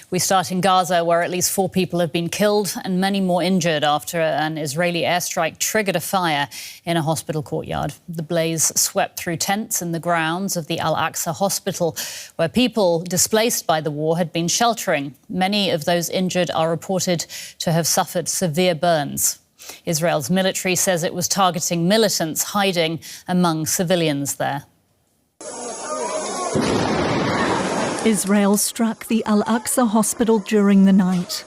We start in Gaza, where at least 4 people have been killed and many more injured after an Israeli airstrike triggered a fire in a hospital courtyard. The blaze swept through tents in the grounds of the Al-Aqsa hospital, where people displaced by the war had been sheltering. Many of those injured are reported to have suffered severe burns. Israel's military says it was targeting militants hiding among civilians there. Israel struck the Al-Aqsa hospital during the night.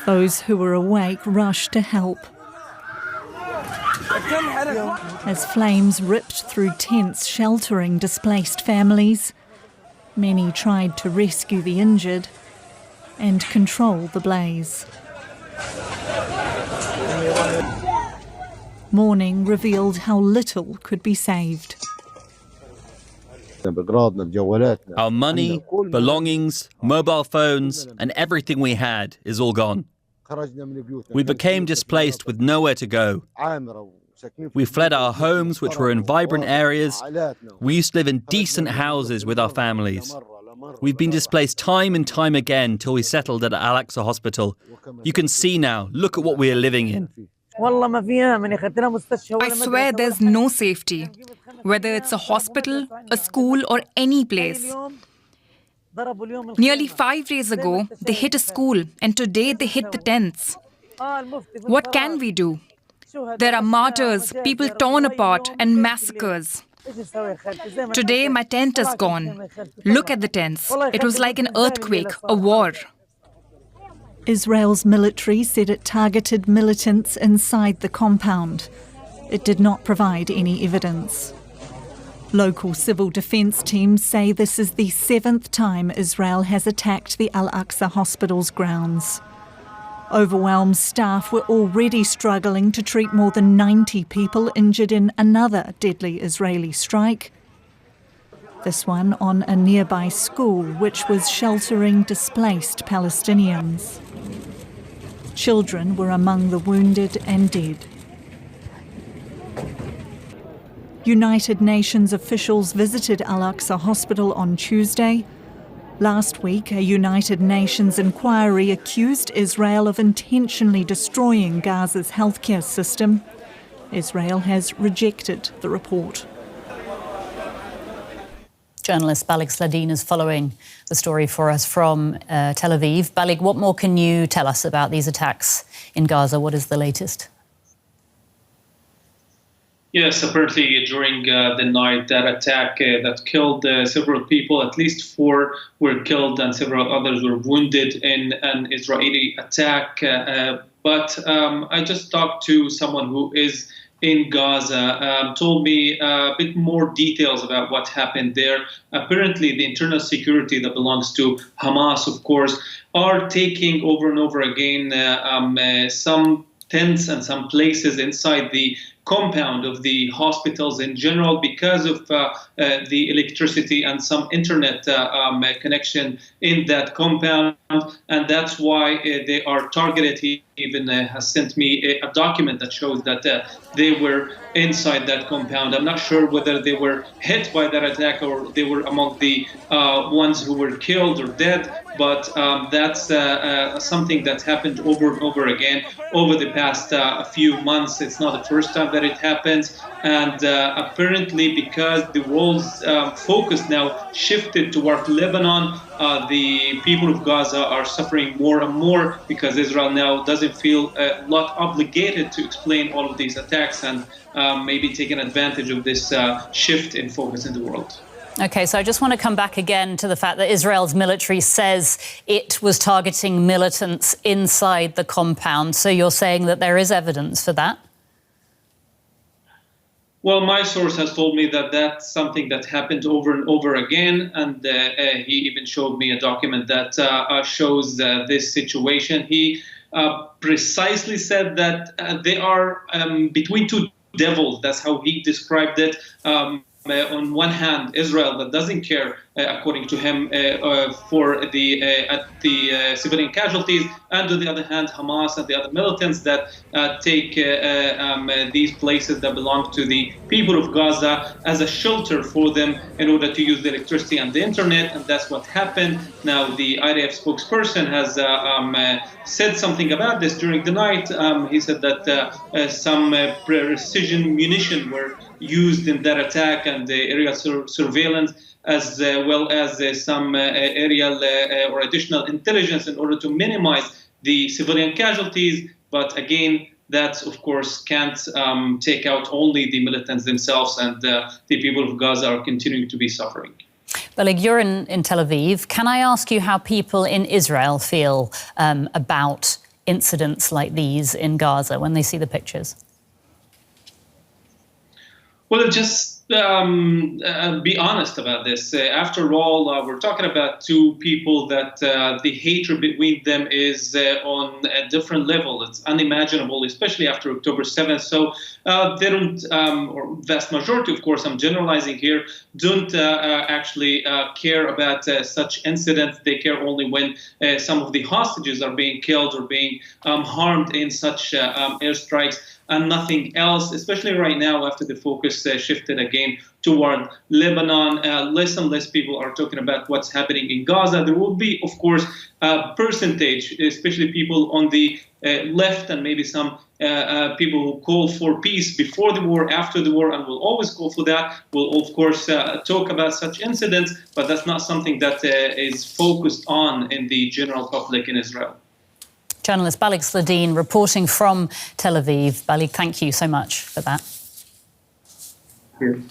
Those who were awake rushed to help. As flames ripped through tents sheltering displaced families, many tried to rescue the injured and control the blaze. Morning revealed how little could be saved. Our money, belongings, mobile phones, and everything we had is all gone. We became displaced with nowhere to go. We fled our homes, which were in vibrant areas. We used to live in decent houses with our families. We've been displaced time and time again till we settled at Al-Aqsa Hospital. You can see now, look at what we are living in. I swear there's no safety, whether it's a hospital, a school, or any place. Nearly 5 days ago, they hit a school, and today they hit the tents. What can we do? There are martyrs, people torn apart, and massacres. Today, my tent is gone. Look at the tents. It was like an earthquake, a war. Israel's military said it targeted militants inside the compound. It did not provide any evidence. Local civil defence teams say this is the 7th time Israel has attacked the Al-Aqsa hospital's grounds. Overwhelmed staff were already struggling to treat more than 90 people injured in another deadly Israeli strike. This one on a nearby school which was sheltering displaced Palestinians. Children were among the wounded and dead. United Nations officials visited Al-Aqsa Hospital on Tuesday. Last week, a United Nations inquiry accused Israel of intentionally destroying Gaza's healthcare system. Israel has rejected the report. Journalist Balig Sladin is following the story for us from Tel Aviv. Balig, what more can you tell us about these attacks in Gaza? What is the latest? Yes, apparently during the night, that attack that killed several people, at least 4 were killed and several others were wounded in an Israeli attack. But I just talked to someone who is in Gaza, told me a bit more details about what happened there. Apparently, the internal security that belongs to Hamas, of course, are taking over and over again some tents and some places inside the compound of the hospitals in general because of the electricity and some internet connection in that compound. And that's why they are targeted. He even has sent me a document that shows that they were inside that compound. I'm not sure whether they were hit by that attack or they were among the ones who were killed or dead. But that's something that's happened over and over again over the past few months. It's not the first time that it happens. And apparently, because the world's focus now shifted toward Lebanon, the people of Gaza are suffering more and more because Israel now doesn't feel a lot obligated to explain all of these attacks and maybe taking advantage of this shift in focus in the world. OK, so I just want to come back again to the fact that Israel's military says it was targeting militants inside the compound. So you're saying that there is evidence for that? Well, my source has told me that that's something that happened over and over again. And he even showed me a document that shows this situation. He precisely said that they are between 2 devils. That's how he described it. On one hand, Israel that doesn't care according to him, for the civilian casualties, and on the other hand, Hamas and the other militants that take these places that belong to the people of Gaza as a shelter for them in order to use the electricity and the internet, and that's what happened. Now, the IDF spokesperson has said something about this during the night. He said that some precision munition were used in that attack and the aerial surveillance, as well as some aerial or additional intelligence in order to minimize the civilian casualties. But again, that, of course, can't take out only the militants themselves, and the people of Gaza are continuing to be suffering. Balig, you're in Tel Aviv. Can I ask you how people in Israel feel about incidents like these in Gaza when they see the pictures? Well, just be honest about this. After all, we're talking about two people that the hatred between them is on a different level. It's unimaginable, especially after October 7th. So they don't, or vast majority, of course, I'm generalizing here, don't actually care about such incidents. They care only when some of the hostages are being killed or being harmed in such airstrikes, and nothing else, especially right now after the focus shifted again toward Lebanon. Less and less people are talking about what's happening in Gaza. There will be, of course, a percentage, especially people on the left and maybe some people who call for peace before the war, after the war, and will always call for that, will, of course, talk about such incidents, but that's not something that is focused on in the general public in Israel. Journalist Balig Sladin reporting from Tel Aviv. Balig, thank you so much for that. Thank you.